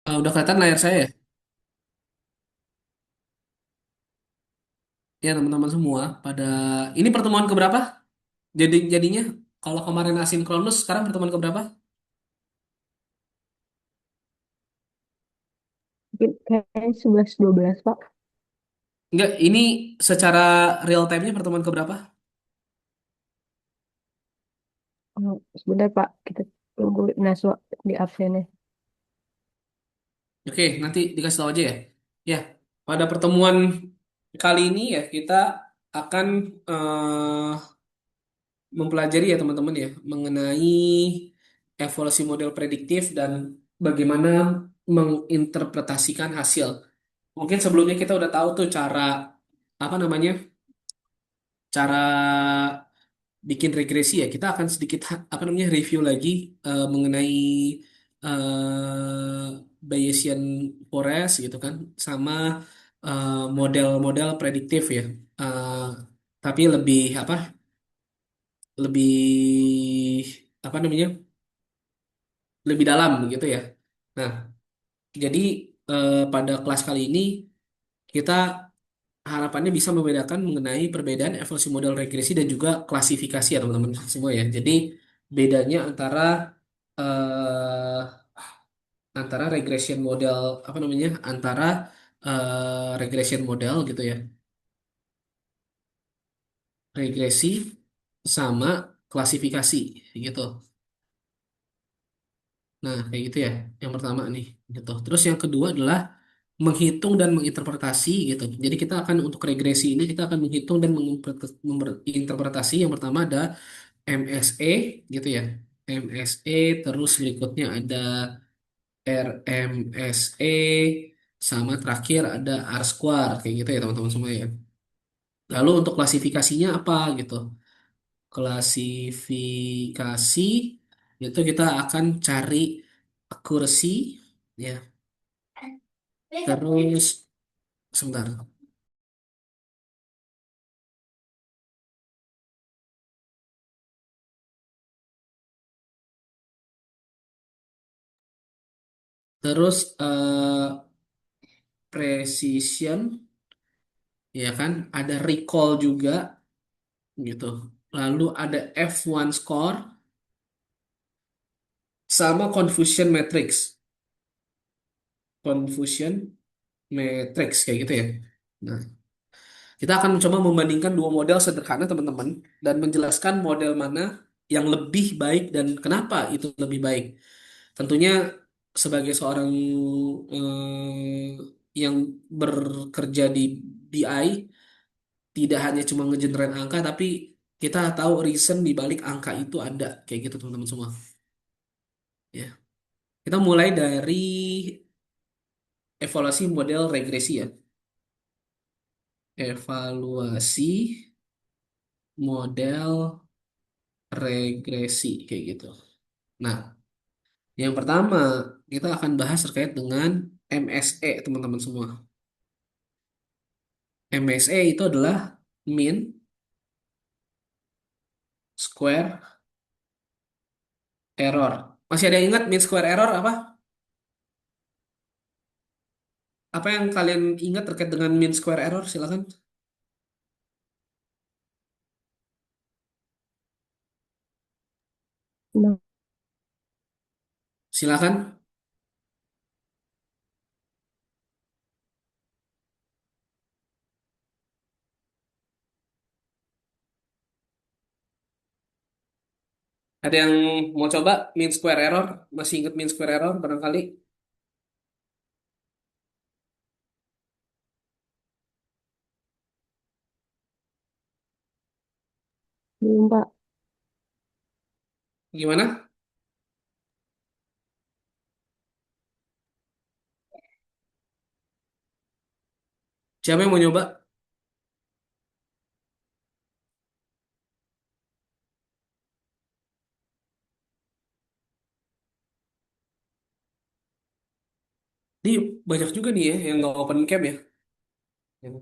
Udah kelihatan layar saya ya? Ya teman-teman semua. Pada ini pertemuan keberapa? Jadinya kalau kemarin asinkronus, sekarang pertemuan keberapa? Mungkin kayaknya 11-12 Pak. Enggak, ini secara real time-nya pertemuan keberapa? Oh, sebentar Pak, kita tunggu Naswa di absennya. Oke, nanti dikasih tahu aja ya. Ya, pada pertemuan kali ini ya kita akan mempelajari ya teman-teman ya mengenai evolusi model prediktif dan bagaimana menginterpretasikan hasil. Mungkin sebelumnya kita udah tahu tuh cara apa namanya? Cara bikin regresi ya. Kita akan sedikit apa namanya review lagi mengenai Bayesian forest gitu kan sama model-model prediktif ya. Eh, tapi lebih apa? Lebih apa namanya? Lebih dalam gitu ya. Nah, jadi pada kelas kali ini kita harapannya bisa membedakan mengenai perbedaan evolusi model regresi dan juga klasifikasi ya teman-teman semua ya. Jadi bedanya eh, antara regression model apa namanya? Antara regression model gitu ya. Regresi sama klasifikasi gitu. Nah, kayak gitu ya. Yang pertama nih gitu. Terus yang kedua adalah menghitung dan menginterpretasi gitu. Jadi kita akan untuk regresi ini kita akan menghitung dan menginterpretasi. Yang pertama ada MSE gitu ya. MSE terus berikutnya ada RMSE sama terakhir ada R square kayak gitu ya teman-teman semua ya. Lalu untuk klasifikasinya apa gitu? Klasifikasi itu kita akan cari akurasi ya. Terus sebentar. Terus precision ya kan, ada recall juga gitu. Lalu ada F1 score sama confusion matrix. Confusion matrix kayak gitu ya. Nah, kita akan mencoba membandingkan dua model sederhana teman-teman dan menjelaskan model mana yang lebih baik dan kenapa itu lebih baik. Tentunya sebagai seorang yang bekerja di BI tidak hanya cuma ngegenerate angka tapi kita tahu reason di balik angka itu ada kayak gitu teman-teman semua ya. Kita mulai dari evaluasi model regresi ya. Evaluasi model regresi kayak gitu. Nah, yang pertama kita akan bahas terkait dengan MSE teman-teman semua. MSE itu adalah mean square error. Masih ada yang ingat mean square error apa? Apa yang kalian ingat terkait dengan mean square error? Silakan. Nah, Silakan. Ada yang mau coba mean square error? Masih ingat mean square error barangkali? belum Pak. Gimana? Siapa yang mau nyoba? Ini banyak juga nih ya yang nggak open cam ya. Ya.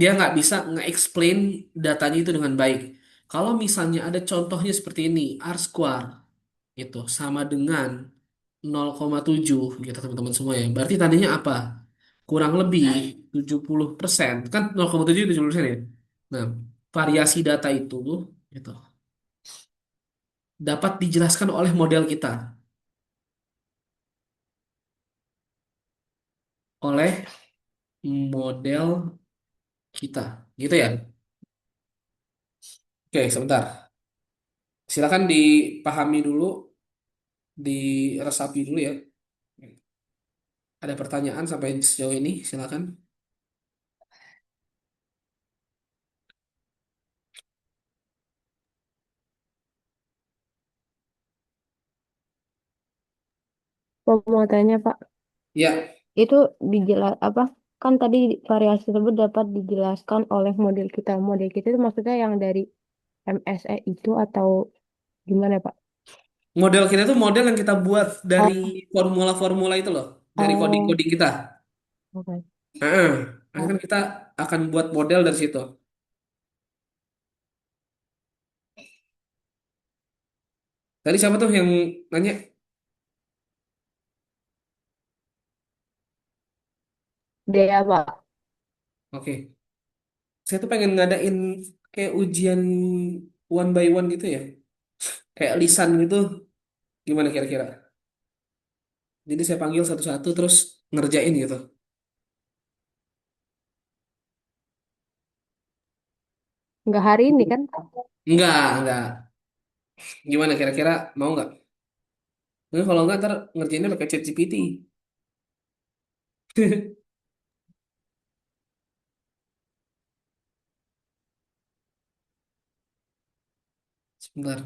dia nggak bisa nge-explain datanya itu dengan baik. Kalau misalnya ada contohnya seperti ini, R square itu sama dengan 0,7 gitu teman-teman semua ya. Berarti tandanya apa? Kurang lebih 70%. Kan 0,7 70% ya. Nah, variasi data itu gitu dapat dijelaskan oleh model kita, oleh model kita. Gitu ya. Oke, sebentar. Silakan dipahami dulu, diresapi dulu ya. Ada pertanyaan sampai sejauh ini, silakan. Mau tanya Pak, Ya, itu dijelas apa? Kan tadi variasi tersebut dapat dijelaskan oleh model kita. Model kita itu maksudnya yang dari MSE itu atau gimana Pak? model kita itu model yang kita buat dari Oh, formula-formula itu loh, dari oh, coding-coding kita. oke. Heeh. Nanti Oh, kan kita akan buat model dari situ. Tadi siapa tuh yang nanya? dia Pak. Oke. Saya tuh pengen ngadain kayak ujian one by one gitu ya. Kayak lisan gitu. Gimana kira-kira? Jadi saya panggil satu-satu terus ngerjain gitu. Nggak hari ini kan? Enggak. Gimana kira-kira mau nggak? Nah, kalau nggak ntar ngerjainnya pakai ChatGPT. Sebentar,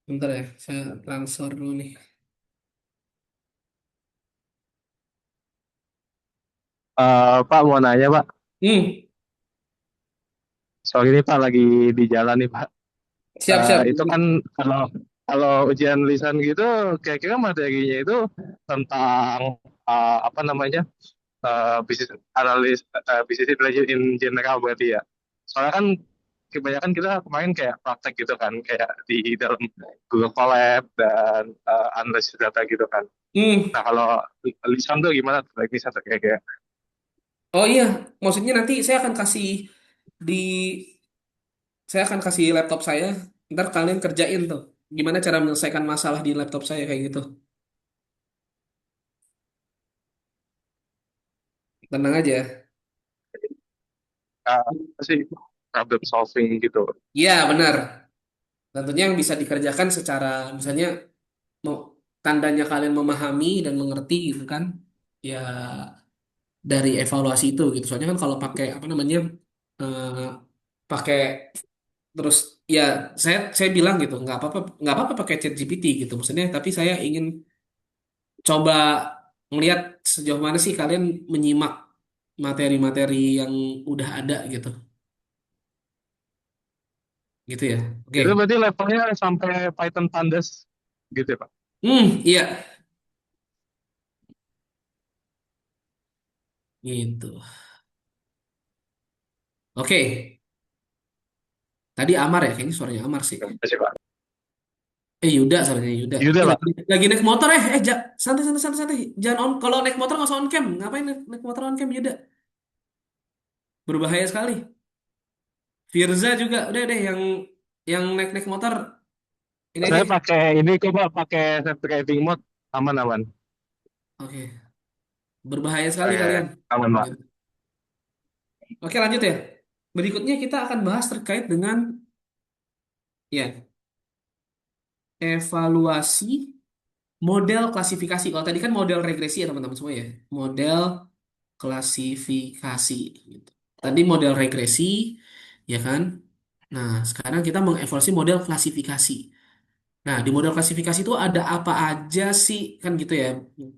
sebentar ya. Saya transfer dulu nih. Pak mau nanya Pak, Hmm, soal ini Pak lagi di jalan nih Pak. siap-siap. Itu kan kalau kalau ujian lisan gitu, kira-kira materinya itu tentang apa namanya bisnis analis, bisnis intelligence in general berarti ya. Soalnya kan kebanyakan kita kemarin kayak praktek gitu kan, kayak di dalam Google Colab dan analisis data gitu kan. Hmm. Nah kalau lisan tuh gimana? Lagi satu kayak Oh iya, maksudnya nanti di saya akan kasih laptop saya. Ntar kalian kerjain tuh. Gimana cara menyelesaikan masalah di laptop saya kayak gitu. Tenang aja. apa sih problem solving gitu. Iya, benar. Tentunya yang bisa dikerjakan secara misalnya mau tandanya kalian memahami dan mengerti gitu kan. Ya dari evaluasi itu gitu. Soalnya kan kalau pakai apa namanya eh, pakai terus ya saya bilang gitu nggak apa-apa pakai ChatGPT gitu maksudnya tapi saya ingin coba ngelihat sejauh mana sih kalian menyimak materi-materi yang udah ada gitu gitu ya oke. Itu berarti levelnya sampai Python Pandas gitu ya Pak? Iya gitu oke. Tadi Amar ya kayaknya suaranya Amar sih. Terima kasih Pak. Yuda suaranya Yuda. Yuda Pak. Lagi naik motor santai santai santai santai jangan on kalau naik motor nggak usah on cam ngapain naik motor on cam Yuda berbahaya sekali. Firza juga udah deh yang naik naik motor ini aja. Saya pakai ini kok Pak, pakai self driving mode aman-aman. Oke, berbahaya sekali Oke, kalian. aman Pak. Gitu. Oke, lanjut ya. Berikutnya kita akan bahas terkait dengan ya evaluasi model klasifikasi. Kalau tadi kan model regresi ya teman-teman semua ya. Model klasifikasi gitu. Tadi model regresi ya kan. Nah, sekarang kita mengevaluasi model klasifikasi. Nah, di model klasifikasi itu ada apa aja sih kan gitu ya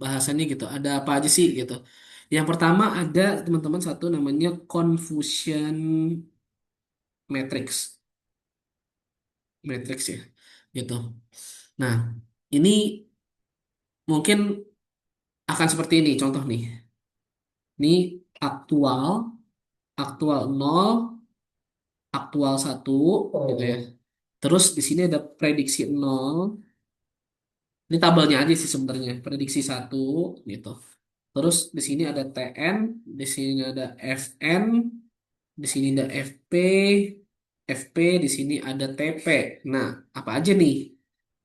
bahasannya gitu. Ada apa aja sih gitu. Yang pertama ada teman-teman satu namanya confusion matrix, matrix ya gitu. Nah, ini mungkin akan seperti ini contoh nih. Ini aktual, aktual nol, aktual satu, gitu ya. Terus di sini ada prediksi nol. Ini tabelnya aja sih sebenarnya. Prediksi satu gitu. Terus di sini ada TN, di sini ada FN, di sini ada FP, di sini ada TP. Nah, apa aja nih?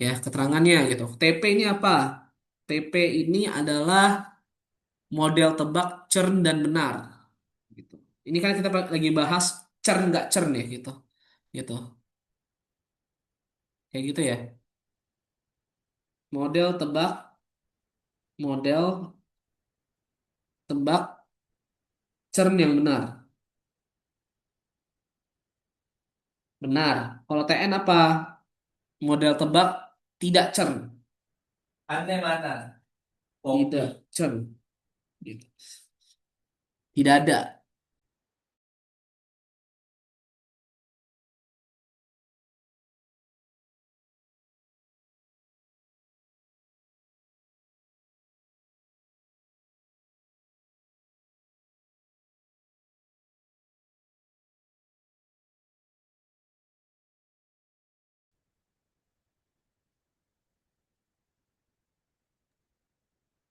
Ya, keterangannya gitu. TP ini apa? TP ini adalah model tebak cern dan benar. Gitu. Ini kan kita lagi bahas cern nggak cern ya gitu. Gitu. Kayak gitu ya. Model tebak, model tebak cern yang benar. Benar. Kalau TN apa? Model tebak tidak cern. Anda mana? Tidak Kopi. cern. Gitu. Tidak ada.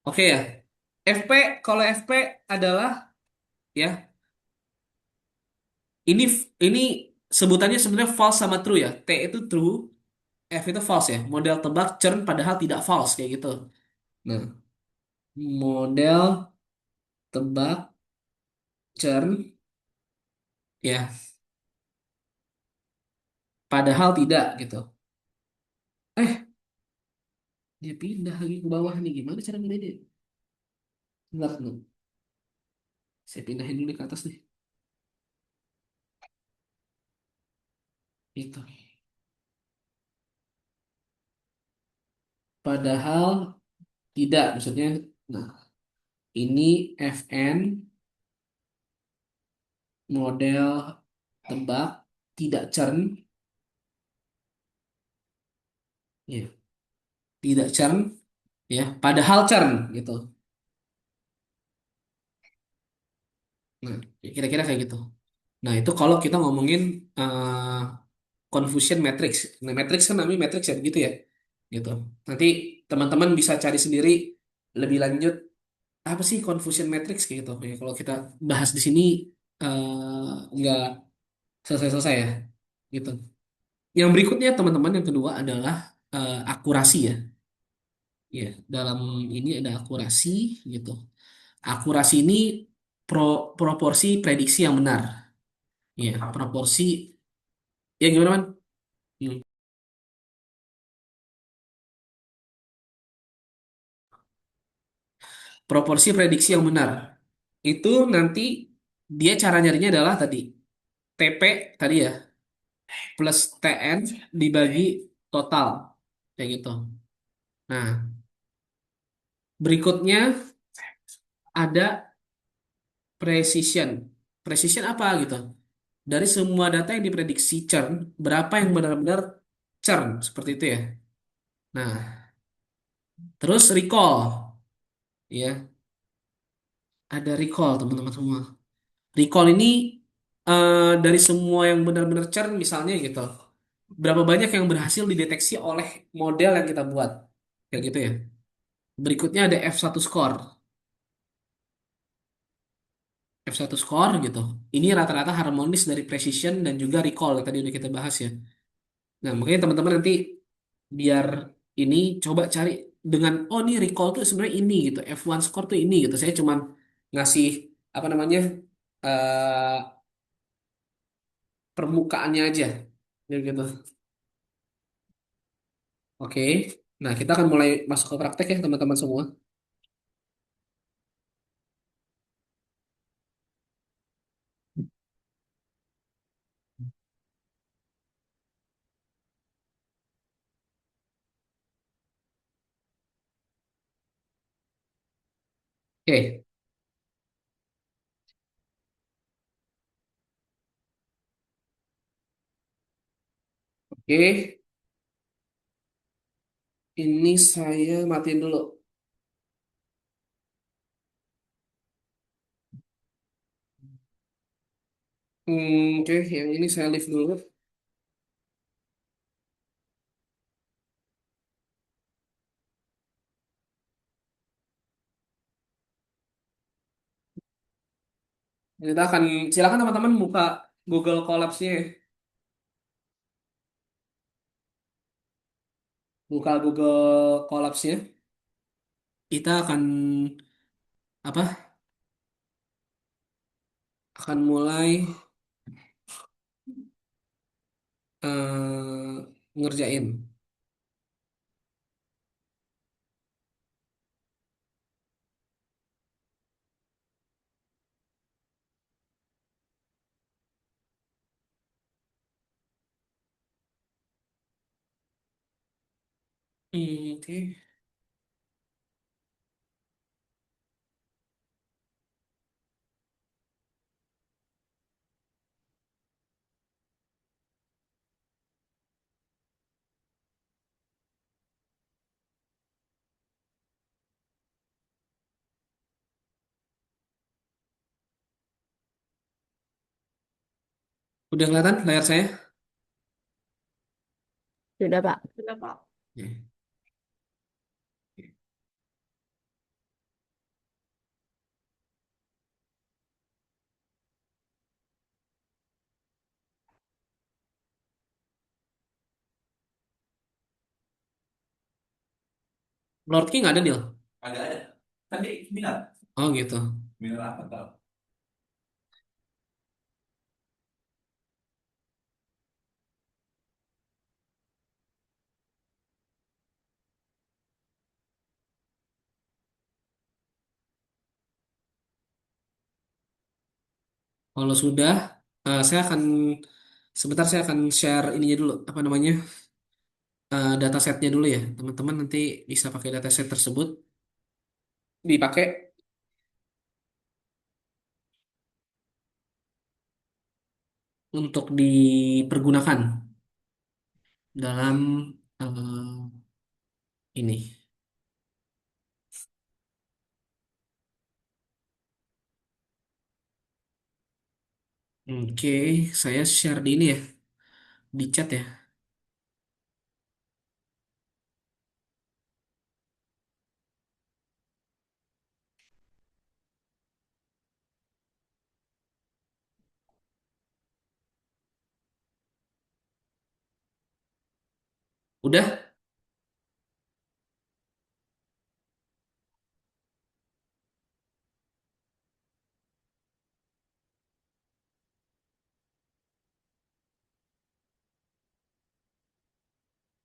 Oke ya. FP, kalau FP adalah ya, ini ini sebutannya sebenarnya false sama true ya. T itu true, F itu false ya. Model tebak cern padahal tidak false kayak gitu. Nah, model tebak cern ya, padahal tidak gitu. Eh, dia pindah lagi ke bawah nih. Gimana cara ngedit dia? Bentar, bentar. Saya pindahin dulu nih ke atas nih. Itu. Padahal tidak, maksudnya. Nah, ini FN model tebak tidak cern, ya, tidak cern, ya, padahal cern gitu. Nah, kira-kira kayak gitu. Nah, itu kalau kita ngomongin confusion matrix. Nah, matrix kan namanya matrix ya, begitu ya. Gitu. Nanti teman-teman bisa cari sendiri lebih lanjut apa sih confusion matrix kayak gitu. Ya, kalau kita bahas di sini nggak selesai-selesai ya. Gitu. Yang berikutnya teman-teman yang kedua adalah akurasi ya. Ya, dalam ini ada akurasi gitu. Akurasi ini proporsi prediksi yang benar. Ya, proporsi ya gimana man? Hmm. Proporsi prediksi yang benar. Itu nanti dia cara nyarinya adalah tadi TP tadi ya plus TN dibagi total kayak gitu. Nah, berikutnya ada precision. Precision apa gitu? Dari semua data yang diprediksi churn, berapa yang benar-benar churn seperti itu ya. Nah, terus recall ya, ada recall teman-teman semua. Recall ini dari semua yang benar-benar churn misalnya gitu. Berapa banyak yang berhasil dideteksi oleh model yang kita buat. Kayak gitu ya. Berikutnya ada F1 score. F1 score gitu. Ini rata-rata harmonis dari precision dan juga recall yang tadi udah kita bahas ya. Nah, makanya teman-teman nanti biar ini coba cari dengan oh nih recall tuh sebenarnya ini gitu. F1 score tuh ini gitu. Saya cuman ngasih apa namanya eh permukaannya aja. Gitu. Oke. Nah, kita akan mulai masuk ke praktek ya teman-teman semua. Oke. Oke. Ini saya matiin dulu. Oke, yang ini saya leave dulu. Kita akan silakan teman-teman buka Google Collapse-nya, ya. Buka Google Collapse-nya. Kita apa? Akan mulai ngerjain. Oke, udah kelihatan layar saya? Sudah, Pak. Ya. Lord King ada, Deal? Agak ada. Tadi minat. Oh gitu. Minat apa tau? Kalau sudah, saya akan sebentar saya akan share ininya dulu, apa namanya, datasetnya dulu ya. Teman-teman nanti bisa pakai dataset tersebut dipakai untuk dipergunakan dalam ini. Oke, saya share di ini ya, di chat ya. Udah,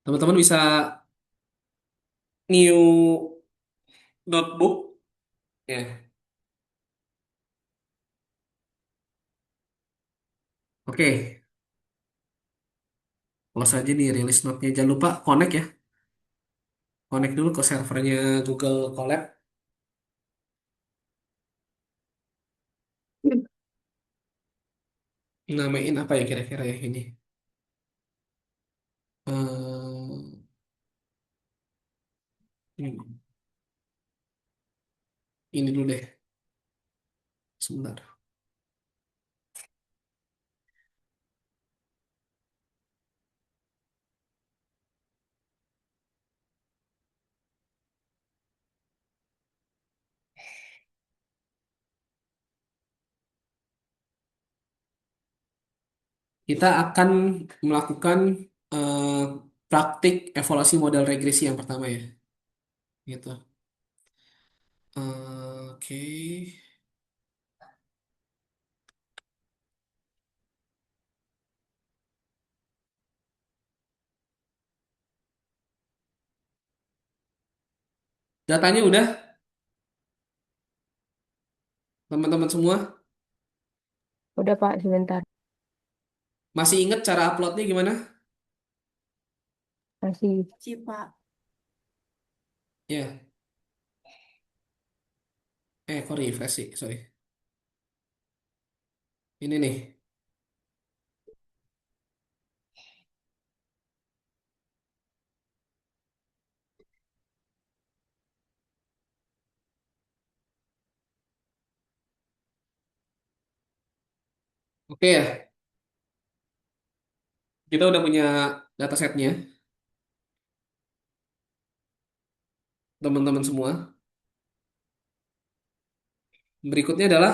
teman-teman bisa new notebook ya. Oke, close aja nih release note-nya. Jangan lupa connect ya. Connect dulu ke servernya Google Colab. Namain apa ya kira-kira ya ini? Hmm, ini dulu deh, sebentar. Kita akan melakukan eh, praktik evaluasi model regresi yang pertama ya. Gitu. Oke. Datanya udah, teman-teman semua. Udah, Pak, sebentar. Masih ingat cara uploadnya gimana? Masih. Ya, kok refresh sih, sorry. Ini nih. Oke ya, kita udah punya datasetnya, teman-teman semua. Berikutnya adalah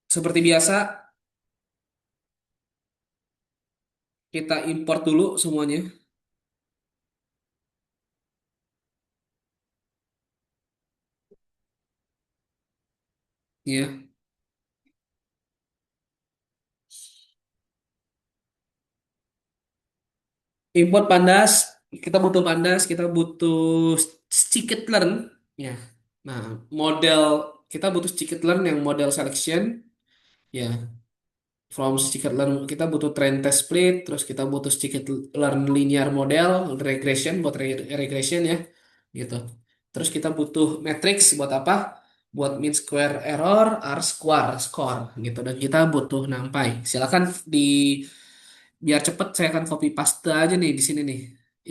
seperti biasa kita import dulu semuanya, ya. Import pandas, kita butuh scikit-learn, ya. Nah, model kita butuh scikit-learn yang model selection, ya. From scikit-learn kita butuh train test split, terus kita butuh scikit-learn linear model, regression buat regression ya, gitu. Terus kita butuh matrix buat apa? Buat mean square error, R square, score, gitu. Dan kita butuh NumPy. Silakan di biar cepet saya akan copy paste aja nih di sini nih.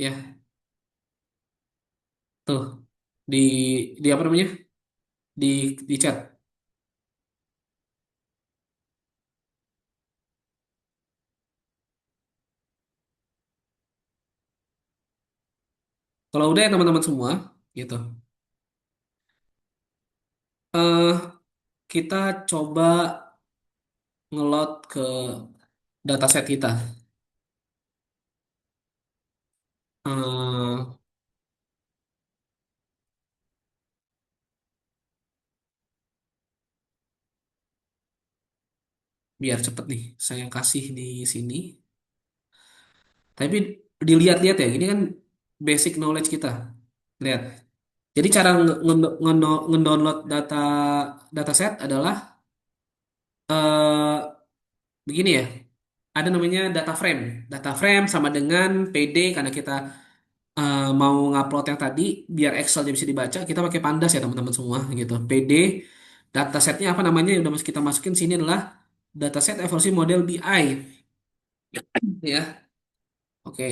Ya, tuh di apa namanya? Di chat. Kalau udah ya teman-teman semua, gitu. eh kita coba ngelot ke dataset kita. eh Biar cepet nih, saya kasih di sini. Tapi dilihat-lihat ya, ini kan basic knowledge kita. Lihat. Jadi cara ngedownload dataset adalah eh begini ya. Ada namanya data frame. Data frame sama dengan PD karena kita mau ngupload yang tadi biar Excelnya bisa dibaca, kita pakai Pandas ya teman-teman semua gitu. PD datasetnya apa namanya yang udah kita masukin sini adalah dataset evolusi model BI ya. Oke.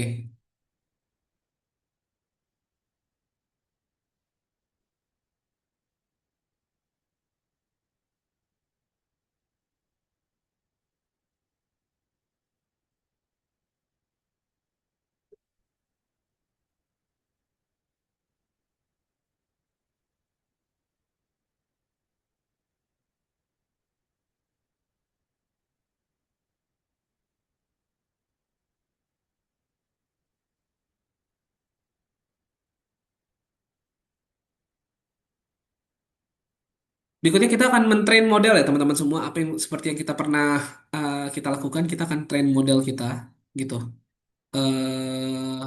Berikutnya kita akan mentrain model ya teman-teman semua. Apa yang seperti yang kita pernah kita lakukan, kita akan train model kita gitu. eh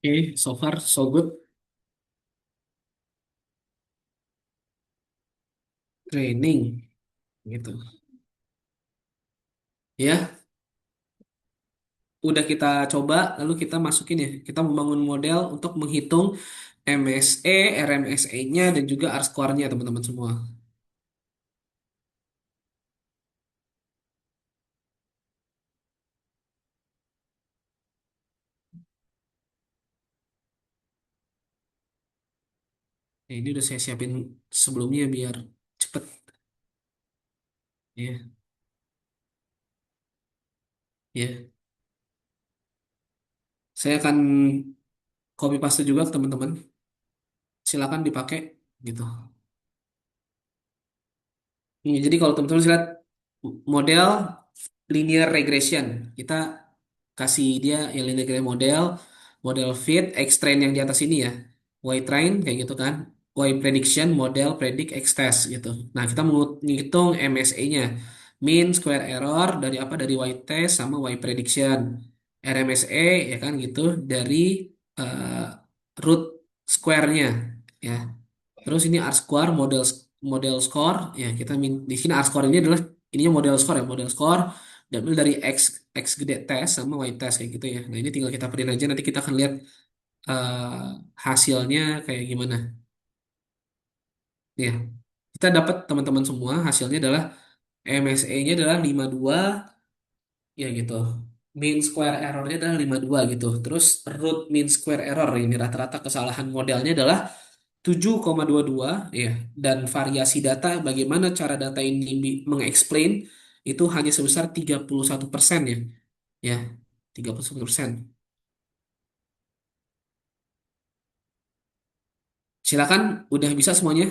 Oke, so far so good. Training gitu. Ya, udah kita coba, lalu kita masukin ya. Kita membangun model untuk menghitung MSE, RMSE-nya dan juga R-score-nya teman-teman semua. Ya, ini udah saya siapin sebelumnya biar cepet ya. Ya, saya akan copy paste juga ke teman-teman. Silakan dipakai gitu. Jadi kalau teman-teman lihat model linear regression, kita kasih dia yang linear regression model fit, X train yang di atas ini ya, Y train kayak gitu kan, Y prediction, model predict, X test gitu. Nah kita mau ngitung MSE-nya, mean square error dari apa dari Y test sama Y prediction, RMSE ya kan gitu dari eh, root square-nya ya. Terus ini R square model score ya di sini R score ini adalah ininya model score ya model score diambil dari X gede test sama Y test kayak gitu ya. Nah ini tinggal kita print aja nanti kita akan lihat eh, hasilnya kayak gimana. Ya kita dapat teman-teman semua hasilnya adalah MSE-nya adalah 52 ya gitu. Mean square error-nya adalah 52 gitu. Terus root mean square error ini rata-rata kesalahan modelnya adalah 7,22 ya dan variasi data bagaimana cara data ini mengexplain itu hanya sebesar 31% ya ya 31%. Silakan udah bisa semuanya.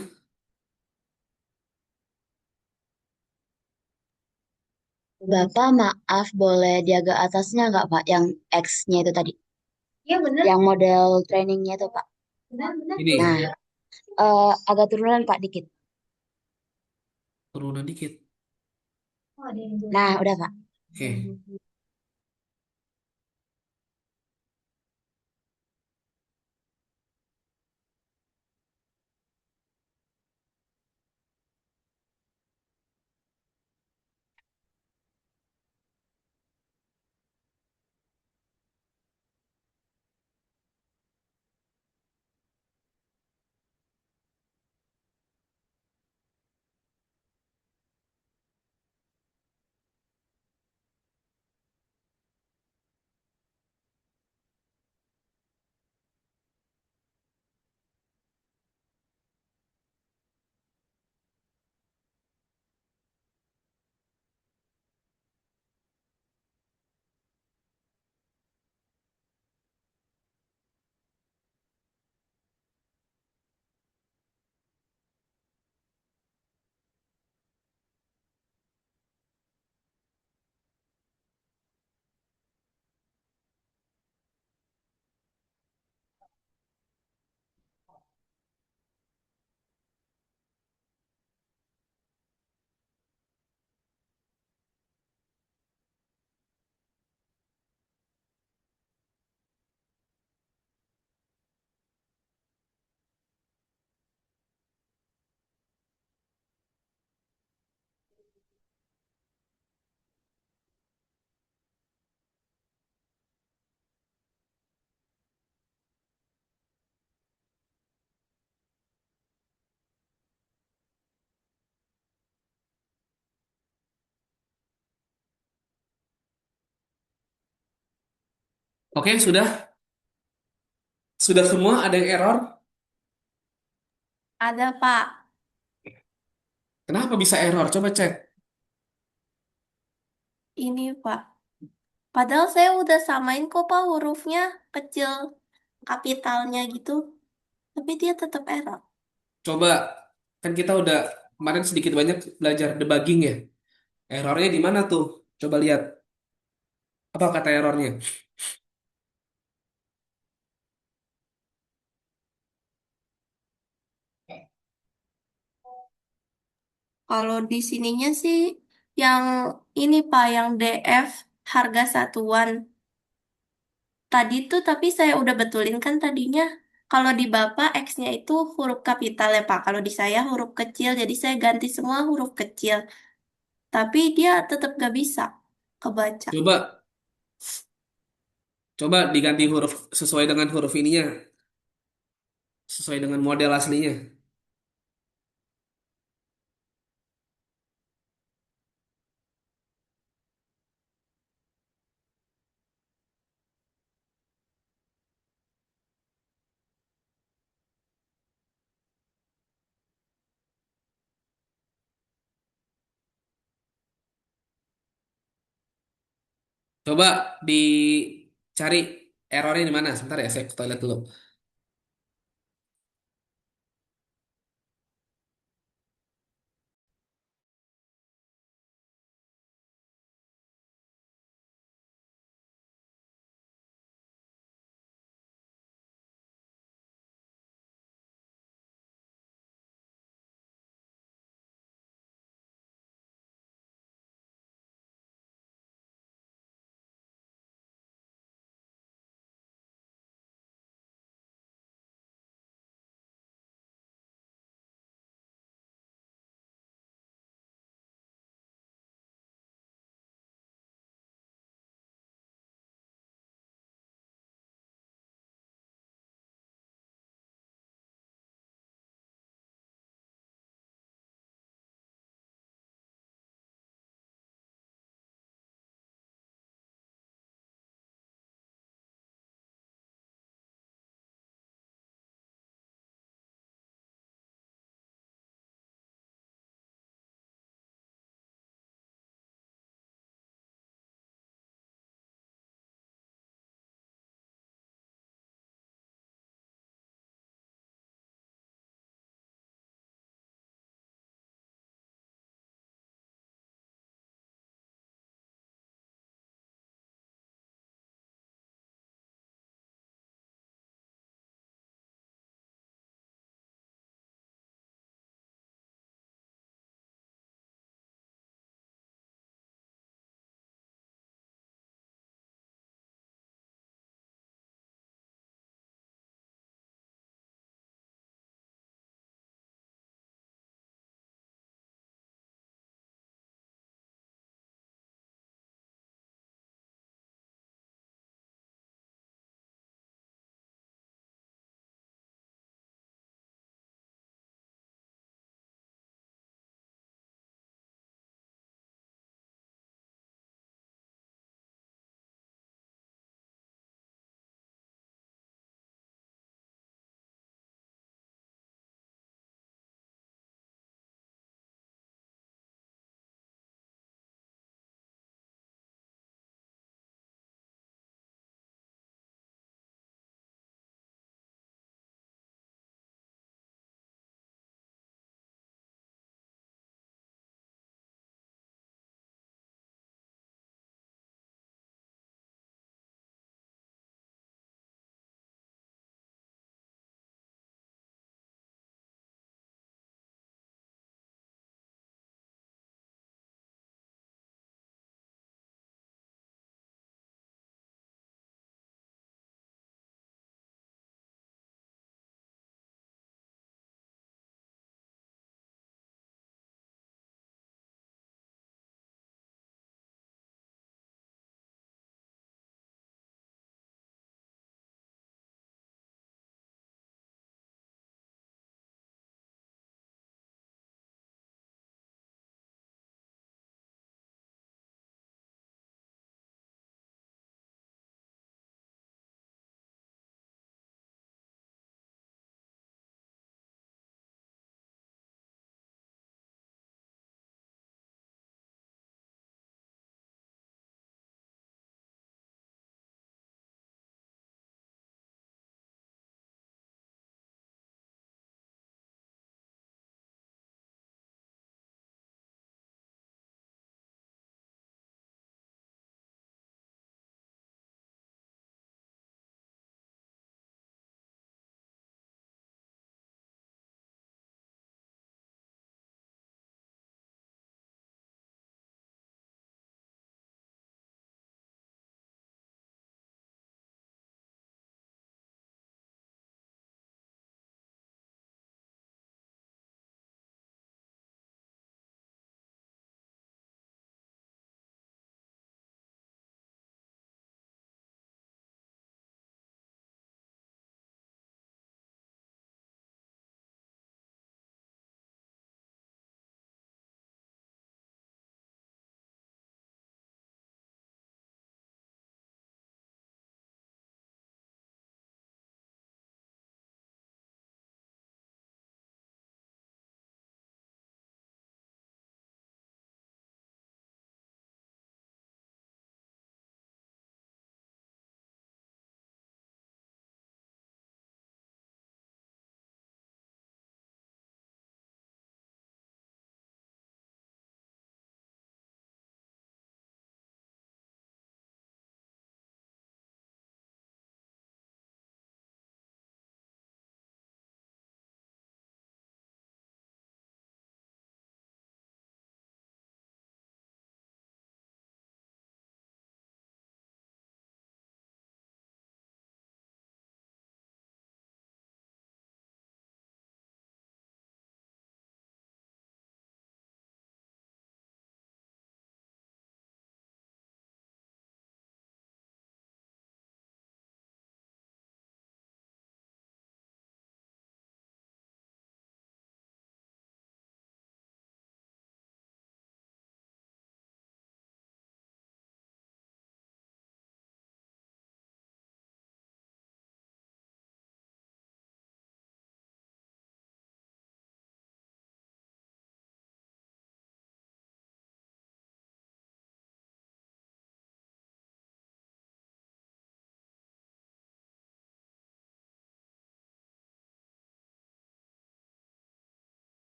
Bapak, maaf, boleh diagak atasnya nggak, Pak? Yang X-nya itu tadi. Iya, benar. Yang model trainingnya itu, Pak. Benar, benar. Ini Nah, agak turunan, Pak, dikit. turunan dikit. Nah, udah, Pak. Oke. Oke, sudah semua ada yang error. Ada, Pak. Kenapa bisa error? Coba cek. Ini, Pak. Padahal saya udah samain kok, Pak, hurufnya kecil kapitalnya gitu. Tapi dia tetap error. Coba kan kita udah kemarin sedikit banyak belajar debugging ya. Errornya di mana tuh? Coba lihat apa kata errornya. Kalau di sininya sih yang ini, Pak, yang DF harga satuan. Tadi tuh tapi saya udah betulin kan tadinya. Kalau di Bapak X-nya itu huruf kapital ya, Pak. Kalau di saya huruf kecil, jadi saya ganti semua huruf kecil. Tapi dia tetap gak bisa kebaca. Coba Coba diganti huruf sesuai dengan huruf ininya, sesuai dengan model aslinya. Coba dicari errornya di mana. Sebentar ya, saya ke toilet dulu.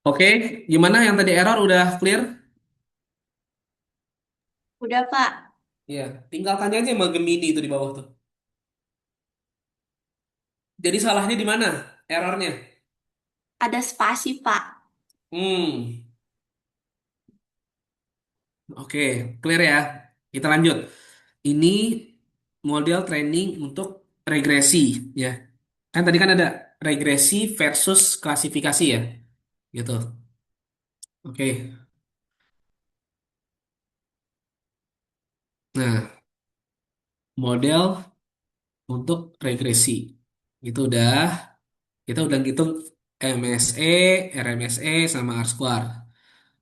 Oke, gimana yang tadi error udah clear? Udah, Pak. Iya, tinggal tanya aja sama Gemini itu di bawah tuh. Jadi salahnya di mana? Errornya? Ada spasi, Pak. Hmm, oke, clear ya. Kita lanjut. Ini model training untuk regresi ya. Kan tadi kan ada regresi versus klasifikasi ya, gitu. Oke. Nah, model untuk regresi. Itu udah, kita udah ngitung MSE, RMSE sama R-square.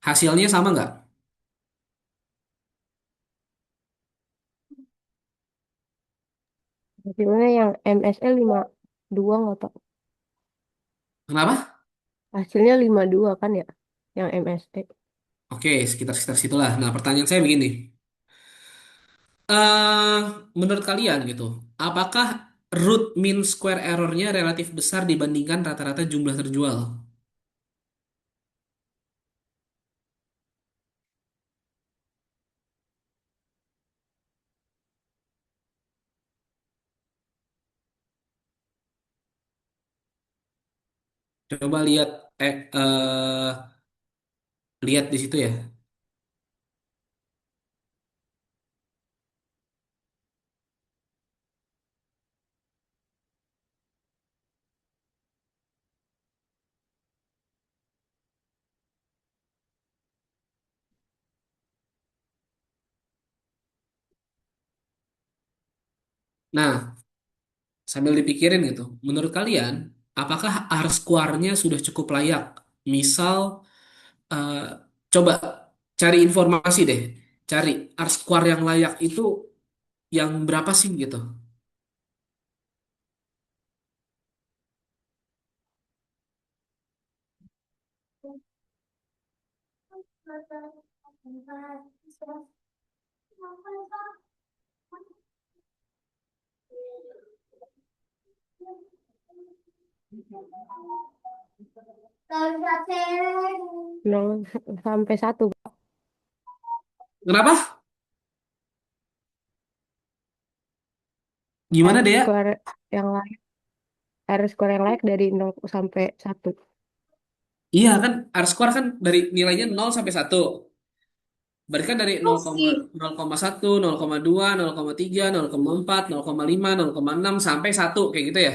Hasilnya sama nggak? Hasilnya yang MSE 52 nggak Pak? Kenapa? Hasilnya 52 kan ya? Yang MSE. Oke, sekitar-sekitar situlah. Nah, pertanyaan saya begini. eh Menurut kalian gitu, apakah root mean square errornya relatif besar dibandingkan rata-rata jumlah terjual? Coba lihat lihat di situ ya. Nah, sambil dipikirin gitu, menurut kalian, apakah R square-nya sudah cukup layak? Misal, eh, coba cari informasi deh, cari R square yang layak itu yang berapa sih gitu? Nol sampai satu. Kenapa? R Gimana deh ya? square yang layak. R square yang layak dari 0 sampai 1. Iya kan, R square kan dari nilainya 0 sampai 1. Berarti kan dari 0,1, 0,2, 0,3, 0,4, 0,5, 0,6 sampai 1 kayak gitu ya.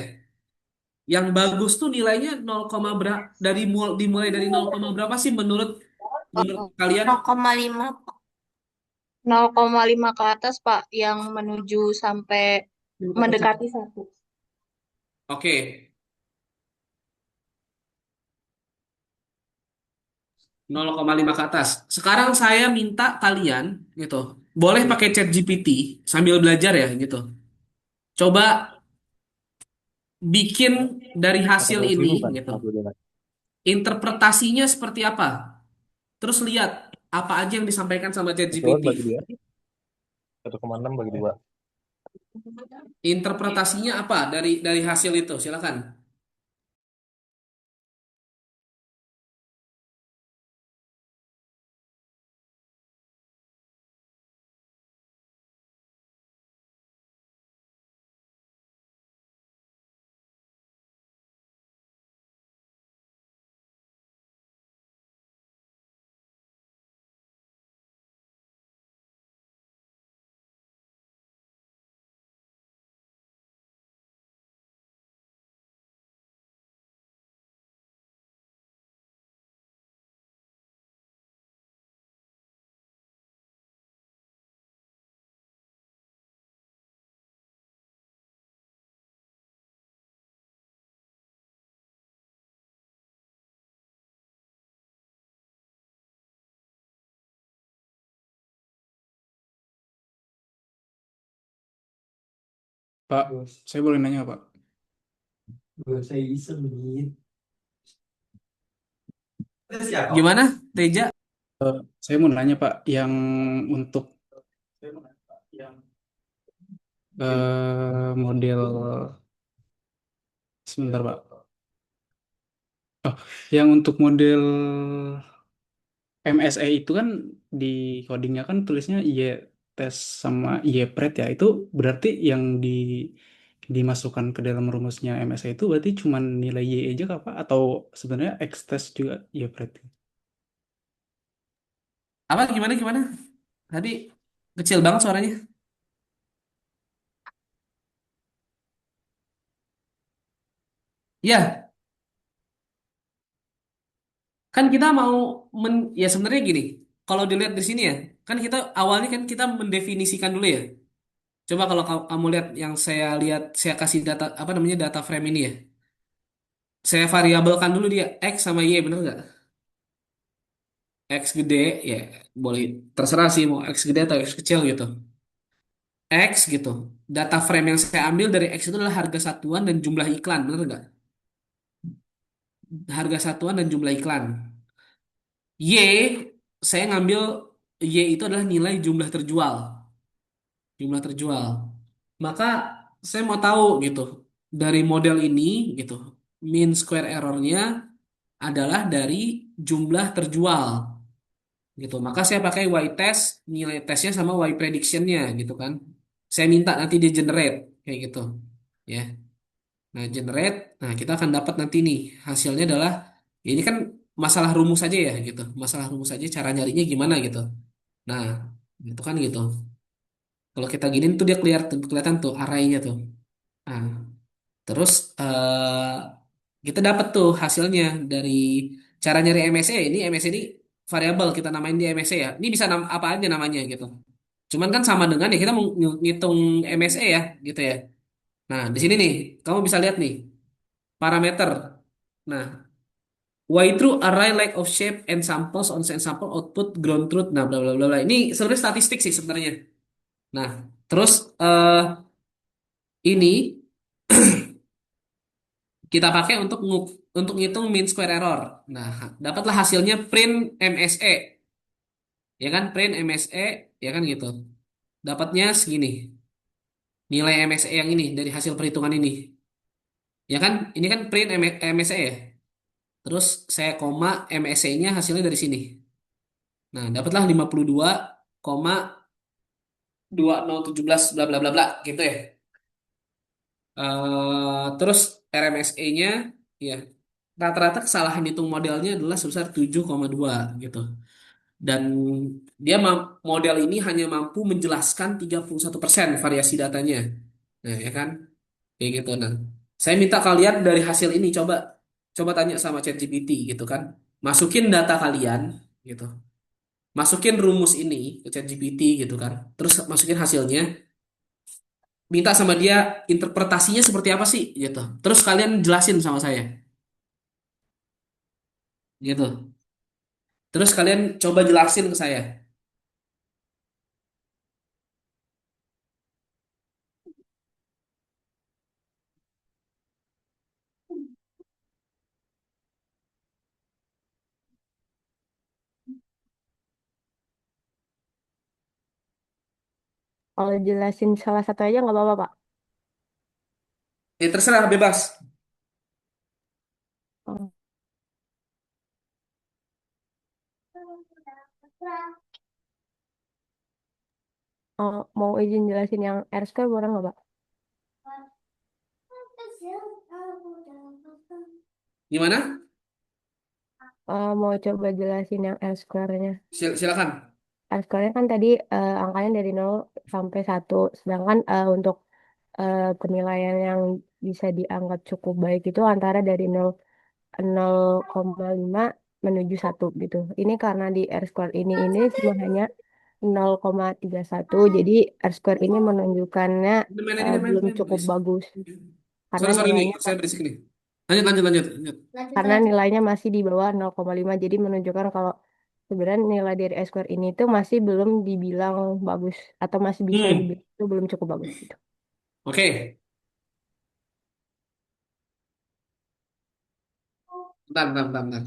Yang bagus tuh nilainya 0, berapa dimulai dari 0, berapa sih menurut menurut kalian? 0,5. 0,5 ke atas, Pak, yang menuju sampai mendekati 1. Oke, 0,5 ke atas. Sekarang saya minta kalian gitu, boleh pakai chat GPT sambil belajar ya gitu. Coba bikin dari hasil ini gitu. Interpretasinya seperti apa? Terus lihat apa aja yang disampaikan sama ChatGPT. bagi dia 1,6 bagi 2. Interpretasinya apa dari hasil itu? Silakan. Pak, saya boleh nanya, Pak? Gimana, Teja? Saya mau nanya, Pak, yang untuk model sebentar, Pak. Oh, yang untuk model MSE itu kan di codingnya kan tulisnya Y tes sama Y pret ya. Itu berarti yang dimasukkan ke dalam rumusnya MSE itu berarti cuma nilai Y aja kah, Pak? Atau sebenarnya X tes juga Y pret? Apa gimana gimana? Tadi kecil banget suaranya. Ya, kan kita mau ya sebenarnya gini. Kalau dilihat di sini ya, kan kita awalnya kan kita mendefinisikan dulu ya. Coba kalau kamu lihat yang saya lihat, saya kasih data apa namanya data frame ini ya. Saya variabelkan dulu dia X sama Y, bener nggak? X gede, ya boleh terserah sih mau X gede atau X kecil gitu. X gitu. Data frame yang saya ambil dari X itu adalah harga satuan dan jumlah iklan, bener nggak? Harga satuan dan jumlah iklan. Y, saya ngambil Y itu adalah nilai jumlah terjual. Jumlah terjual. Maka saya mau tahu gitu, dari model ini gitu, mean square errornya adalah dari jumlah terjual gitu. Maka saya pakai Y test, nilai tesnya sama Y predictionnya gitu kan. Saya minta nanti di generate kayak gitu. Ya. Nah, generate. Nah, kita akan dapat nanti nih hasilnya adalah ya ini kan masalah rumus aja ya gitu. Masalah rumus aja cara nyarinya gimana gitu. Nah, itu kan gitu. Kalau kita giniin tuh dia kelihatan tuh arraynya tuh. Nah, terus kita dapat tuh hasilnya dari cara nyari MSE. Ini MSE ini variabel kita namain di MSE ya. Ini bisa apa aja namanya gitu. Cuman kan sama dengan ya kita mau ngitung MSE ya gitu ya. Nah, di sini nih kamu bisa lihat nih parameter. Nah, Y true array lack of shape and samples on same sample output ground truth. Nah, bla bla bla bla. Ini sebenarnya statistik sih sebenarnya. Nah, terus ini kita pakai untuk ngitung mean square error. Nah, dapatlah hasilnya print MSE, ya kan? Print MSE, ya kan gitu. Dapatnya segini. Nilai MSE yang ini dari hasil perhitungan ini. Ya kan? Ini kan print MSE ya. Terus saya koma MSE-nya hasilnya dari sini. Nah, dapatlah 52,2017 bla bla bla bla gitu ya. Terus RMSE-nya ya rata-rata kesalahan hitung modelnya adalah sebesar 7,2 gitu. Dan dia model ini hanya mampu menjelaskan 31% variasi datanya. Nah, ya kan? Kayak gitu. Nah, saya minta kalian dari hasil ini coba coba tanya sama ChatGPT gitu kan. Masukin data kalian gitu. Masukin rumus ini ke ChatGPT gitu kan. Terus masukin hasilnya, minta sama dia interpretasinya seperti apa sih gitu. Terus kalian jelasin sama saya gitu. Terus kalian coba jelasin ke saya. Kalau jelasin salah satu aja nggak apa-apa, Pak. Terserah bebas. Oh, oh, mau izin jelasin yang R square boleh nggak, Pak? Gimana? Mau coba jelasin yang R square-nya. Silakan. R square-nya kan tadi angkanya dari 0 sampai 1. Sedangkan untuk penilaian yang bisa dianggap cukup baik itu antara dari 0,5 menuju 1 gitu. Ini karena di R square ini cuma hanya 0,31. Jadi R square ini menunjukkannya Ini main, belum cukup berisik. bagus karena Sorry, sorry ini nilainya saya berisik nih. Lanjut, lanjut, lanjut, lanjut. karena nilainya masih di bawah 0,5. Jadi menunjukkan kalau sebenarnya nilai dari R square ini tuh masih belum dibilang bagus atau masih bisa Hmm. dibilang itu belum cukup bagus gitu. Oke. Bentar, bentar, bentar, bentar.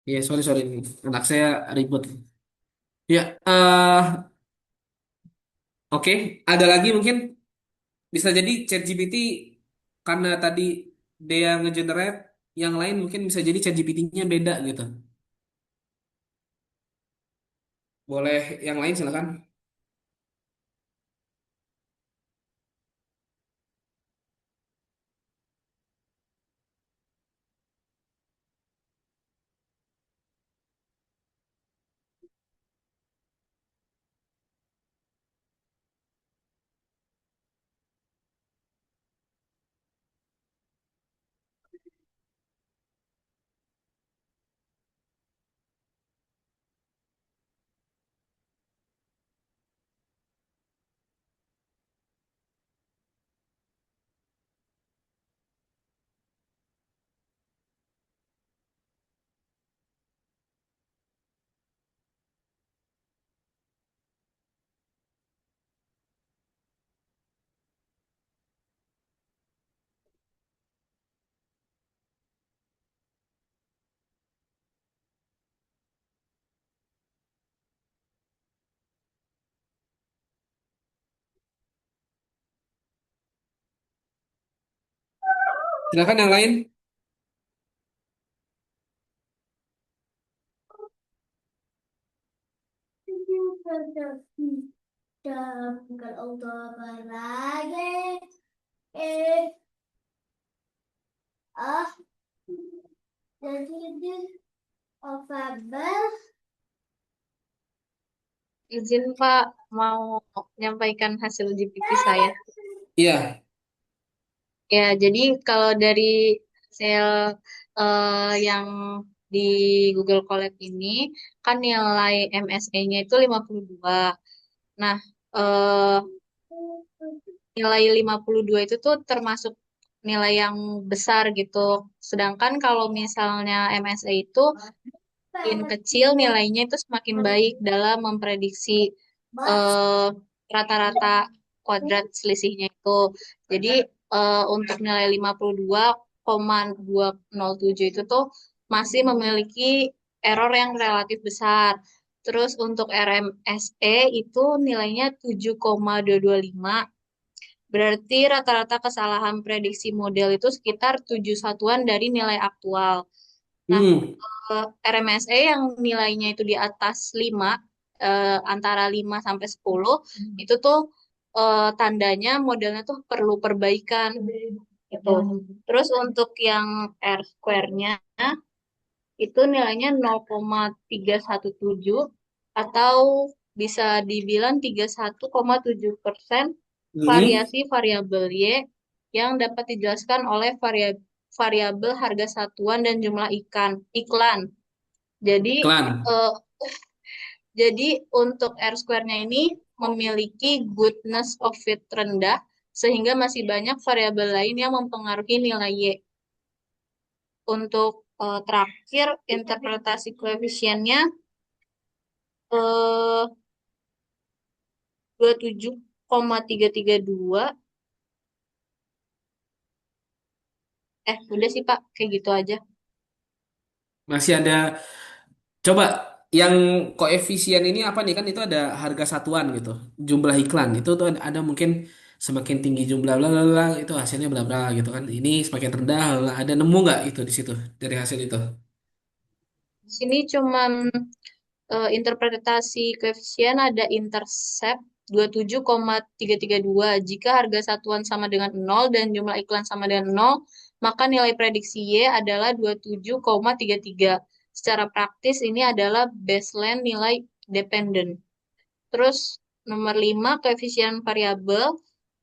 Iya, sorry, sorry. Anak saya ribut. Ya, Oke, ada lagi mungkin bisa jadi ChatGPT karena tadi dia ngegenerate yang lain mungkin bisa jadi ChatGPT-nya beda gitu. Boleh yang lain silakan. Silakan yang lain. Izin Pak, mau menyampaikan hasil GPT saya. Iya. Ya, jadi kalau dari hasil yang di Google Colab ini, kan nilai MSE-nya itu 52. Nah, eh, nilai 52 itu tuh termasuk nilai yang besar gitu. Sedangkan kalau misalnya MSE itu semakin kecil nilainya itu semakin baik dalam memprediksi eh, rata-rata kuadrat selisihnya itu. Jadi untuk nilai 52,207 itu tuh masih memiliki error yang relatif besar. Terus untuk RMSE itu nilainya 7,225. Berarti rata-rata kesalahan prediksi model itu sekitar 7 satuan dari nilai aktual. Nah, Hmm. RMSE yang nilainya itu di atas 5, antara 5 sampai 10, itu tuh tandanya modelnya tuh perlu perbaikan gitu. Terus untuk yang R square-nya itu nilainya 0,317 atau bisa dibilang 31,7% Hmm. variasi variabel Y yang dapat dijelaskan oleh variabel harga satuan dan jumlah iklan. Jadi Klan. eh, jadi untuk R square-nya ini memiliki goodness of fit rendah sehingga masih banyak variabel lain yang mempengaruhi nilai Y. Untuk terakhir interpretasi koefisiennya eh 27,332. Udah sih Pak, kayak gitu aja. Masih ada. Coba yang koefisien ini apa nih kan itu ada harga satuan gitu. Jumlah iklan itu tuh ada mungkin semakin tinggi jumlah bla bla bla itu hasilnya bla bla gitu kan. Ini semakin rendah bla, bla. Ada nemu nggak itu di situ dari hasil itu? Di sini cuman interpretasi koefisien ada intercept 27,332. Jika harga satuan sama dengan 0 dan jumlah iklan sama dengan 0, maka nilai prediksi Y adalah 27,33. Secara praktis ini adalah baseline nilai dependent. Terus nomor 5 koefisien variabel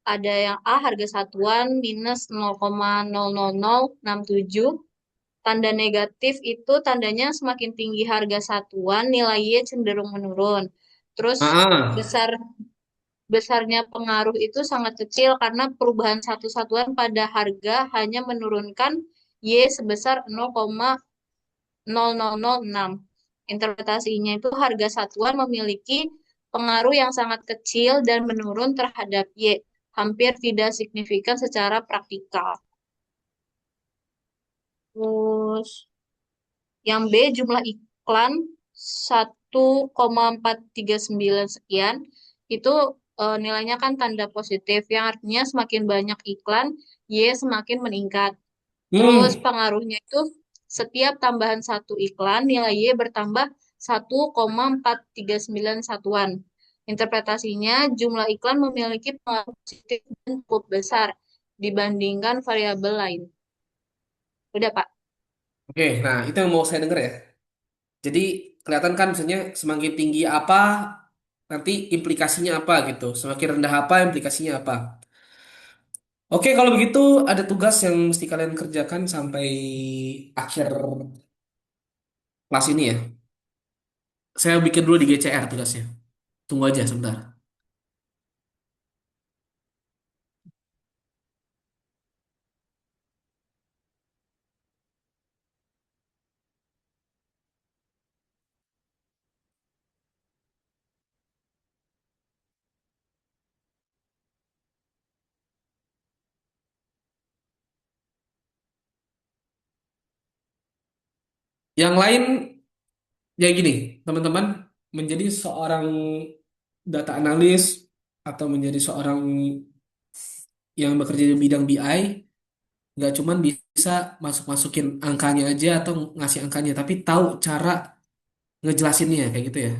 ada yang A harga satuan minus 0,00067. Tanda negatif itu tandanya semakin tinggi harga satuan, nilai Y cenderung menurun. Terus Ah, besar besarnya pengaruh itu sangat kecil karena perubahan satu satuan pada harga hanya menurunkan Y sebesar 0,0006. Interpretasinya itu harga satuan memiliki pengaruh yang sangat kecil dan menurun terhadap Y, hampir tidak signifikan secara praktikal. Terus yang B jumlah iklan 1,439 sekian itu nilainya kan tanda positif, yang artinya semakin banyak iklan, Y semakin meningkat. Terus Hmm. pengaruhnya itu setiap tambahan satu iklan, nilai Y bertambah 1,439 satuan. Interpretasinya, jumlah iklan memiliki pengaruh positif dan cukup besar dibandingkan variabel lain. Udah, Pak. Oke, nah itu yang mau saya dengar ya. Jadi kelihatan kan misalnya semakin tinggi apa nanti implikasinya apa gitu. Semakin rendah apa implikasinya apa. Oke, kalau begitu ada tugas yang mesti kalian kerjakan sampai akhir kelas ini ya. Saya bikin dulu di GCR tugasnya. Tunggu aja sebentar. Yang lain ya gini, teman-teman menjadi seorang data analis atau menjadi seorang yang bekerja di bidang BI nggak cuman bisa masuk-masukin angkanya aja atau ngasih angkanya, tapi tahu cara ngejelasinnya kayak gitu ya.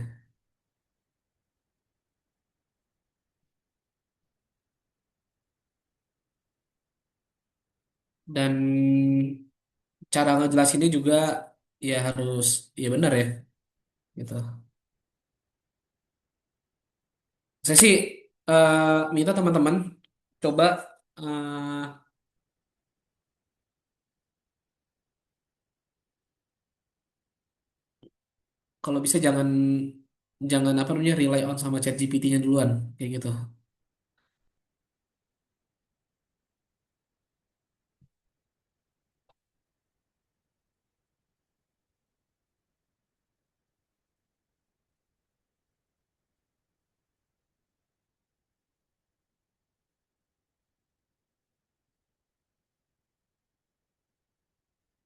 Dan cara ngejelasinnya juga ya harus ya benar ya gitu. Saya sih minta teman-teman coba eh, kalau bisa jangan jangan apa namanya rely on sama ChatGPT-nya duluan kayak gitu.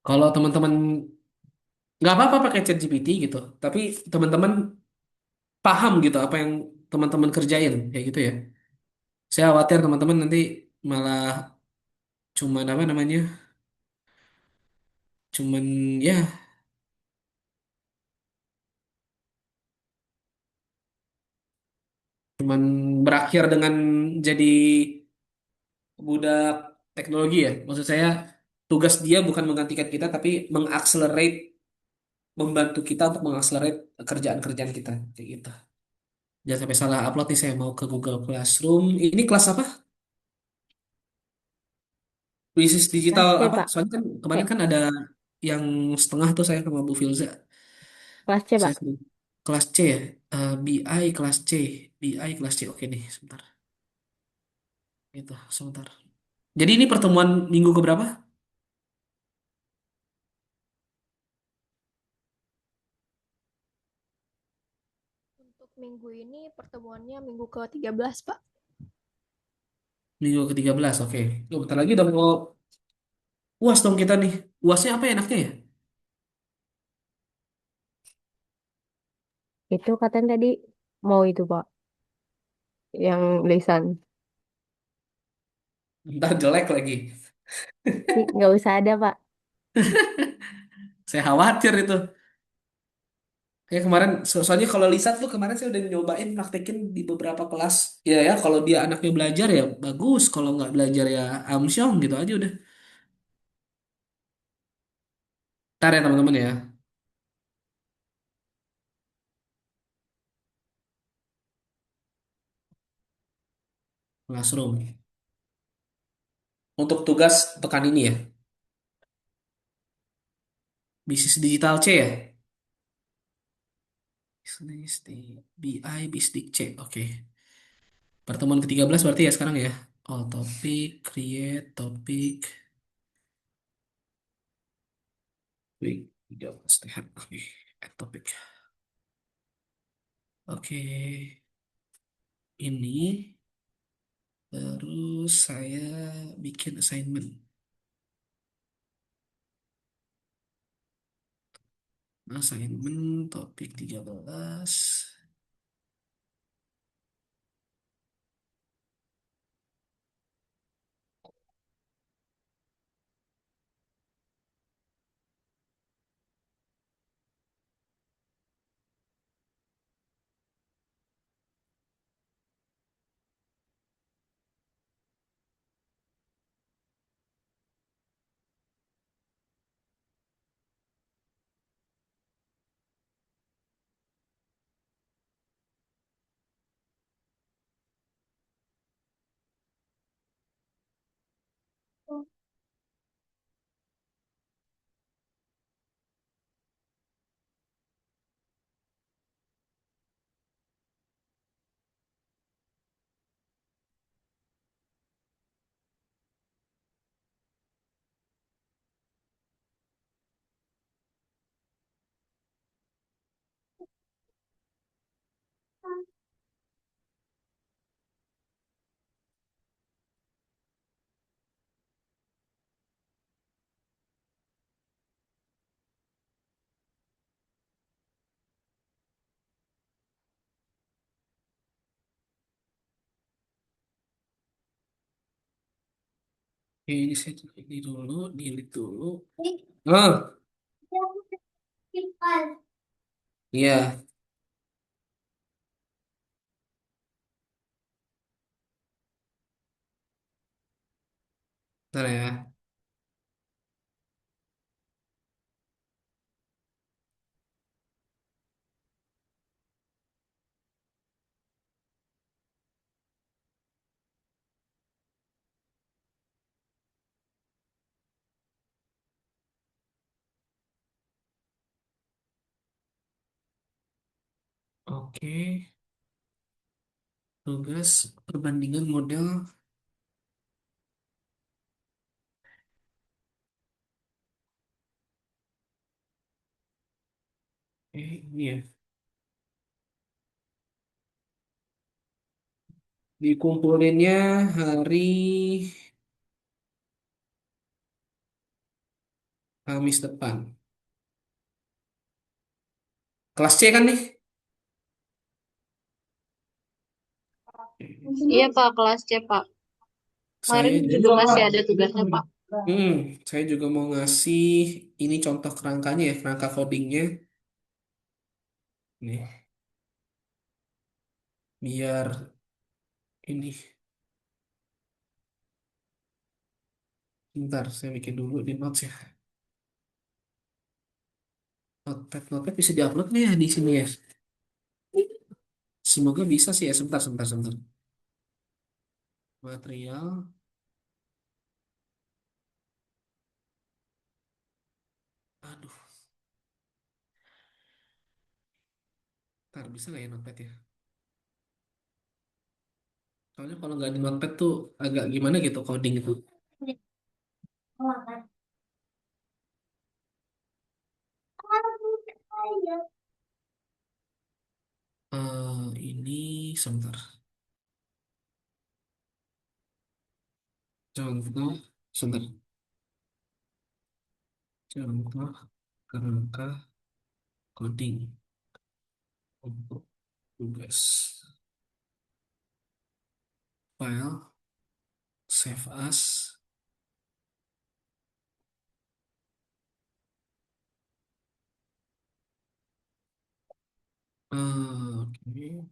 Kalau teman-teman nggak apa-apa pakai ChatGPT gitu, tapi teman-teman paham gitu apa yang teman-teman kerjain kayak gitu ya. Saya khawatir teman-teman nanti malah cuman apa namanya, cuman ya cuman berakhir dengan jadi budak teknologi ya. Maksud saya tugas dia bukan menggantikan kita tapi mengakselerate, membantu kita untuk mengakselerate kerjaan-kerjaan kita kayak gitu. Jangan sampai salah upload nih, saya mau ke Google Classroom. Ini kelas apa? Bisnis digital Kelas C, apa? Pak. Soalnya kan C. kemarin kan ada yang setengah tuh saya sama Bu Filza. Kelas C, Saya Pak. kelas C ya. BI kelas C. BI kelas C. Oke nih, sebentar. Itu, sebentar. Jadi ini pertemuan minggu keberapa? Untuk minggu ini pertemuannya minggu ke-13, Pak. Minggu ke-13, oke. Oh, bentar lagi udah mau UAS dong kita nih. UASnya apa ya enaknya ya? Itu katanya tadi mau itu, Pak. Yang lisan. Ntar jelek lagi. Nggak usah ada, Pak. Saya khawatir itu. Kayak kemarin, soalnya kalau lisan tuh kemarin saya udah nyobain praktekin di beberapa kelas. Ya ya, kalau dia anaknya belajar ya bagus. Kalau nggak belajar ya amsyong gitu aja udah. Ntar ya teman-teman ya. Classroom. Untuk tugas pekan ini ya. Bisnis digital C ya. Bisnis di BI, Bisdik C. Oke. Pertemuan ke-13 berarti ya sekarang ya. All topic, create topic, week 13 TH. Oke. Add topic. Oke. Ini terus saya bikin assignment. Assignment topik 13. Oke, ini saya ini dulu, delete dulu. Ah, iya, ntar ya. Oke, tugas perbandingan model. Ini ya. Dikumpulinnya hari Kamis depan. Kelas C kan nih? Iya Pak, kelas C Pak. Kemarin Saya juga juga, masih ada tugasnya Pak. saya juga mau ngasih ini contoh kerangkanya ya, kerangka codingnya. Nih, biar ini. Bentar, saya bikin dulu di notes ya. Notepad bisa diupload nih ya di sini ya. Semoga bisa sih ya. Sebentar, sebentar, sebentar. Material. Aduh, ntar bisa nggak ya notepad ya? Soalnya kalau nggak di notepad tuh agak gimana gitu coding itu. Ini sebentar. Contoh, sebentar. Contoh kerangka coding untuk tugas. File, save as. Oke.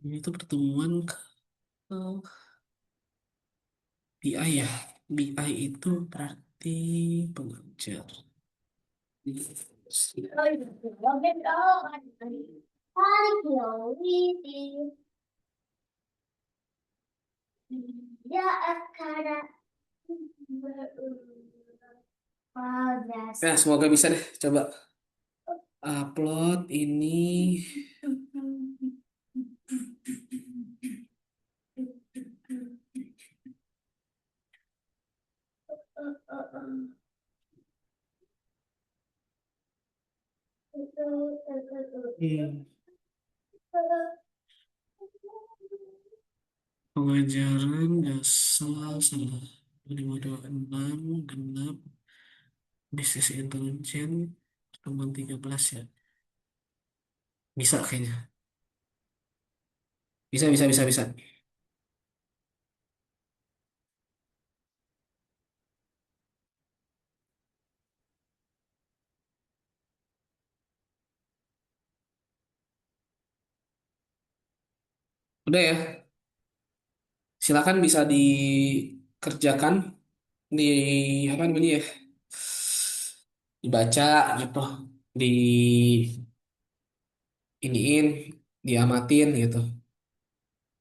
Ini tuh pertemuan ke BI ya. BI itu berarti pengajar. Ya, semoga bisa deh. Coba upload ini. Hmm. Pengajaran dasar salah 526 genap bisnis intelijen teman 13 ya. Bisa kayaknya. Bisa, bisa, bisa, bisa. Udah ya. Silakan bisa dikerjakan di apa namanya ya? Dibaca gitu. Di iniin, diamatin gitu.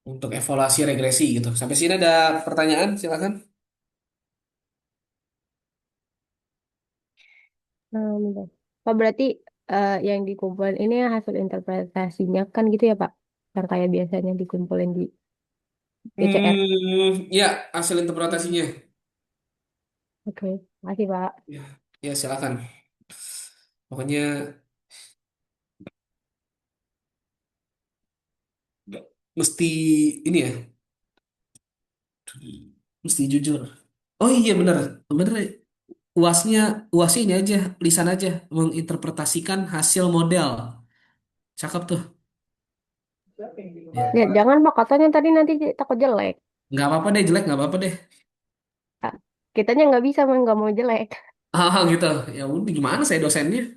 Untuk evaluasi regresi gitu. Sampai sini ada pertanyaan, silakan. Bentar. Oh, berarti yang dikumpulin ini hasil interpretasinya kan gitu ya Pak? Yang kayak biasanya dikumpulin di PCR. Ya, hasil interpretasinya. Oke, makasih Pak. Ya, ya silakan. Pokoknya mesti ini ya, mesti jujur. Oh iya bener, bener. UASnya, UASnya ini aja, lisan aja, menginterpretasikan hasil model. Cakep tuh. Ya. Ya, jangan Pak, katanya tadi nanti takut jelek. Nggak apa-apa deh jelek, nggak apa-apa deh. Ah, kitanya nggak bisa, nggak mau jelek. Ah gitu. Ya udah gimana saya dosennya?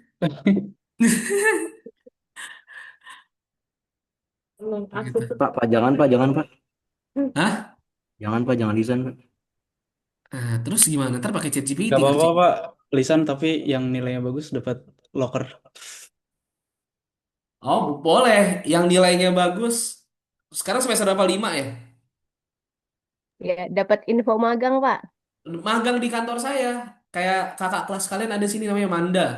Gitu. Pak, jangan Pak, jangan Pak. Hah? Jangan Pak, jangan desain Pak. Nah, terus gimana? Ntar pakai ChatGPT Gak apa-apa ngerjain. Pak, lisan tapi yang nilainya bagus dapat loker. Oh, boleh. Yang nilainya bagus. Sekarang semester berapa? 5 ya? Ya, dapat info magang Pak. Magang di kantor saya. Kayak kakak kelas kalian ada sini namanya Manda.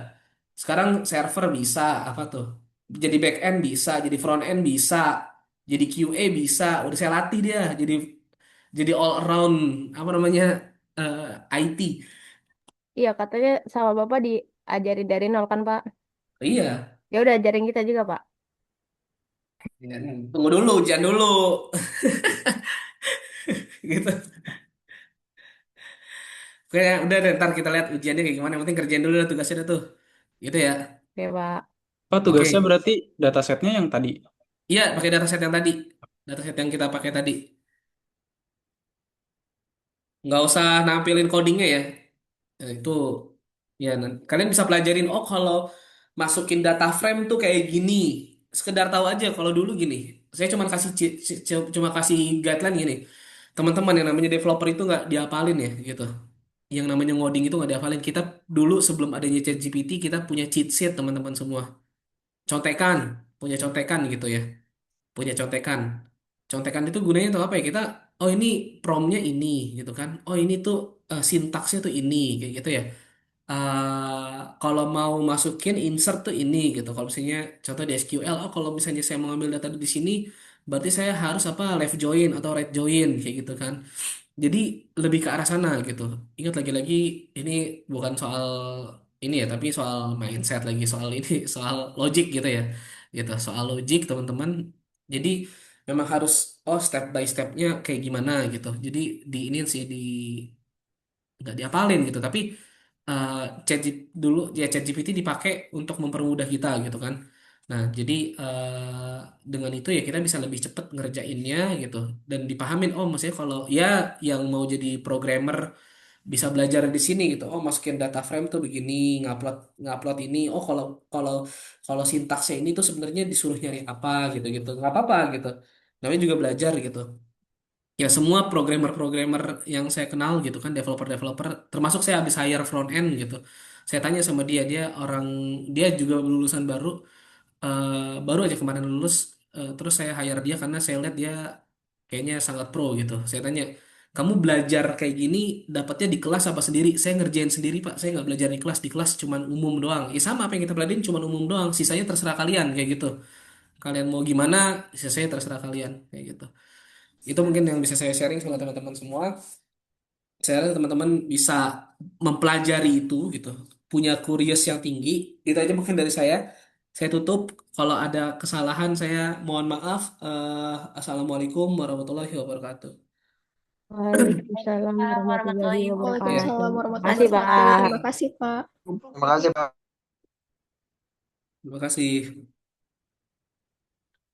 Sekarang server bisa, apa tuh? Jadi back end bisa, jadi front end bisa, jadi QA bisa. Udah saya latih dia, jadi all around apa namanya IT. Iya, katanya sama Bapak diajari dari nol kan Pak. Iya. Ya udah ajarin kita juga Pak. Ya, tunggu dulu, ujian dulu. Gitu. Oke, udah deh, ntar kita lihat ujiannya kayak gimana. Yang penting kerjain dulu lah tugasnya dah tuh. Gitu ya. Oke Pak. Pak, tugasnya Oke. berarti datasetnya yang tadi. Iya, pakai dataset yang tadi. Dataset yang kita pakai tadi. Nggak usah nampilin codingnya ya. Nah, itu ya kalian bisa pelajarin oh kalau masukin data frame tuh kayak gini. Sekedar tahu aja kalau dulu gini. Saya cuma kasih cuma kasih guideline gini. Teman-teman yang namanya developer itu nggak diapalin ya gitu. Yang namanya ngoding itu nggak dihafalin. Kita dulu sebelum adanya ChatGPT kita punya cheat sheet teman-teman semua. Contekan, punya contekan gitu ya. Punya contekan. Contekan itu gunanya tuh apa ya? Kita oh ini promnya ini gitu kan. Oh ini tuh sintaksnya tuh ini kayak gitu ya. Kalau mau masukin insert tuh ini gitu. Kalau misalnya contoh di SQL, oh kalau misalnya saya mau ambil data di sini, berarti saya harus apa left join atau right join kayak gitu kan. Jadi lebih ke arah sana gitu. Ingat lagi-lagi ini bukan soal ini ya, tapi soal mindset lagi, soal ini, soal logik gitu ya. Gitu, soal logik teman-teman. Jadi memang harus oh step by stepnya kayak gimana gitu. Jadi di ini sih di nggak diapalin gitu, tapi uh, dulu ya ChatGPT dipakai untuk mempermudah kita gitu kan. Nah, jadi dengan itu ya kita bisa lebih cepat ngerjainnya gitu dan dipahamin oh maksudnya kalau ya yang mau jadi programmer bisa belajar di sini gitu. Oh, masukin data frame tuh begini, ngupload ngupload ini. Oh, kalau kalau kalau sintaksnya ini tuh sebenarnya disuruh nyari apa gitu-gitu. Nggak apa-apa gitu. Namanya juga belajar gitu. Ya semua programmer-programmer yang saya kenal gitu kan developer-developer termasuk saya habis hire front end gitu saya tanya sama dia orang dia juga lulusan baru baru aja kemarin lulus terus saya hire dia karena saya lihat dia kayaknya sangat pro gitu saya tanya kamu belajar kayak gini dapatnya di kelas apa sendiri saya ngerjain sendiri pak saya nggak belajar di kelas cuman umum doang ya sama apa yang kita pelajarin cuman umum doang sisanya terserah kalian kayak gitu kalian mau gimana sisanya terserah kalian kayak gitu itu mungkin yang bisa saya sharing sama teman-teman semua. Saya rasa teman-teman bisa mempelajari itu gitu. Punya curious yang tinggi. Itu aja mungkin dari saya. Saya tutup. Kalau ada kesalahan saya mohon maaf. Assalamualaikum warahmatullahi wabarakatuh. Waalaikumsalam warahmatullahi Warahmatullahi wabarakatuh. Waalaikumsalam wabarakatuh. Terima warahmatullahi kasih, wabarakatuh. Pak. Terima kasih, Pak. Terima kasih Pak. Terima kasih.